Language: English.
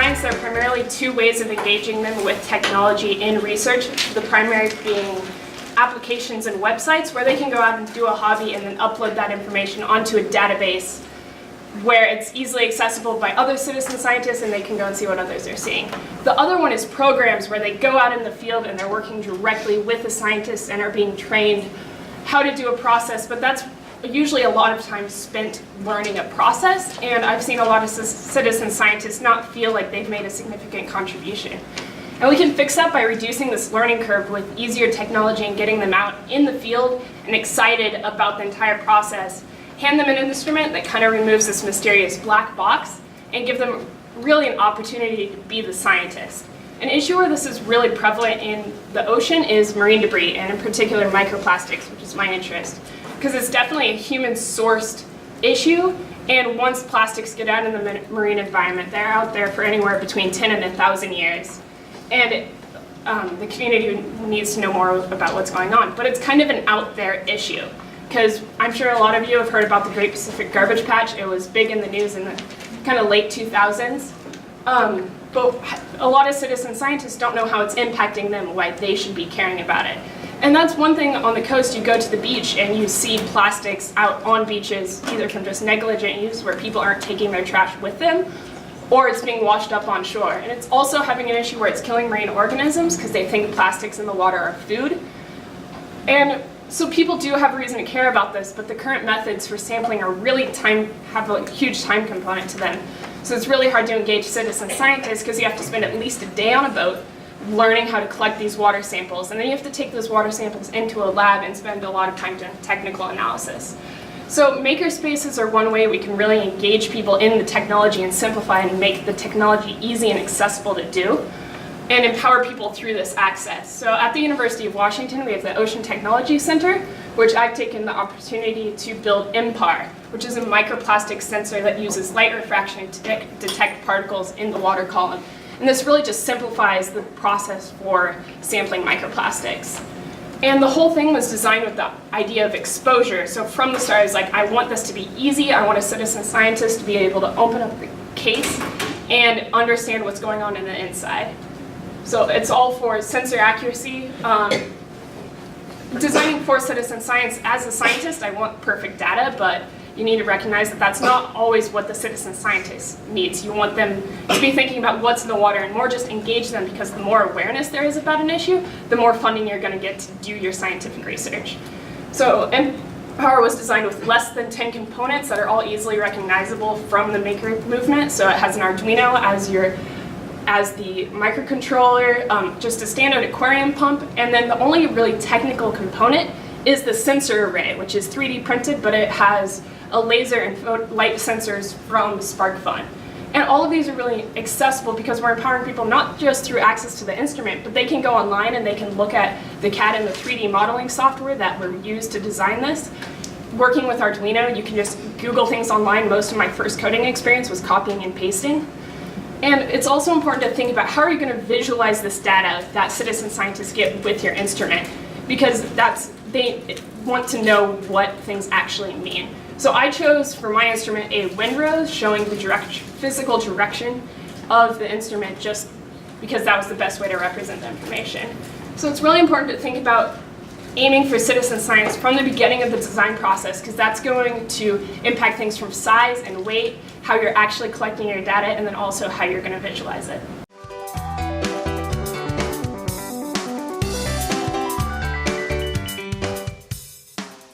science, there are primarily two ways of engaging them with technology in research, the primary being applications and websites where they can go out and do a hobby and then upload that information onto a database where it's easily accessible by other citizen scientists and they can go and see what others are seeing. The other one is programs where they go out in the field and they're working directly with the scientists and are being trained how to do a process, but that's usually a lot of time spent learning a process, and I've seen a lot of citizen scientists not feel like they've made a significant contribution. And we can fix that by reducing this learning curve with easier technology and getting them out in the field and excited about the entire process. Hand them an instrument that kind of removes this mysterious black box and give them really an opportunity to be the scientist. An issue where this is really prevalent in the ocean is marine debris, and in particular microplastics, which is my interest, because it's definitely a human-sourced issue, and once plastics get out in the marine environment, they're out there for anywhere between 10 and 1,000 years. And the community needs to know more about what's going on. But it's kind of an out there issue, because I'm sure a lot of you have heard about the Great Pacific Garbage Patch. It was big in the news in the kind of late 2000s. But a lot of citizen scientists don't know how it's impacting them, why they should be caring about it. And that's one thing on the coast. You go to the beach and you see plastics out on beaches, either from just negligent use where people aren't taking their trash with them, or it's being washed up on shore. And it's also having an issue where it's killing marine organisms because they think plastics in the water are food. And so people do have a reason to care about this, but the current methods for sampling are really have a huge time component to them. So it's really hard to engage citizen scientists because you have to spend at least a day on a boat learning how to collect these water samples, and then you have to take those water samples into a lab and spend a lot of time doing technical analysis. So makerspaces are one way we can really engage people in the technology and simplify and make the technology easy and accessible to do, and empower people through this access. So at the University of Washington, we have the Ocean Technology Center, which I've taken the opportunity to build MPAR, which is a microplastic sensor that uses light refraction to detect particles in the water column. And this really just simplifies the process for sampling microplastics. And the whole thing was designed with the idea of exposure. So from the start, I was like, I want this to be easy. I want a citizen scientist to be able to open up the case and understand what's going on in the inside. So it's all for sensor accuracy. Designing for citizen science, as a scientist, I want perfect data, but you need to recognize that that's not always what the citizen scientist needs. You want them to be thinking about what's in the water and more just engage them, because the more awareness there is about an issue, the more funding you're going to get to do your scientific research. So MPower was designed with less than 10 components that are all easily recognizable from the maker movement. So it has an Arduino as the microcontroller, just a standard aquarium pump, and then the only really technical component is the sensor array, which is 3D printed, but it has a laser and light sensors from SparkFun. And all of these are really accessible because we're empowering people not just through access to the instrument, but they can go online and they can look at the CAD and the 3D modeling software that were used to design this. Working with Arduino, you can just Google things online. Most of my first coding experience was copying and pasting. And it's also important to think about how are you going to visualize this data that citizen scientists get with your instrument, because they want to know what things actually mean. So I chose for my instrument a windrose showing the physical direction of the instrument, just because that was the best way to represent the information. So it's really important to think about aiming for citizen science from the beginning of the design process, because that's going to impact things from size and weight, how you're actually collecting your data, and then also how you're going to visualize it.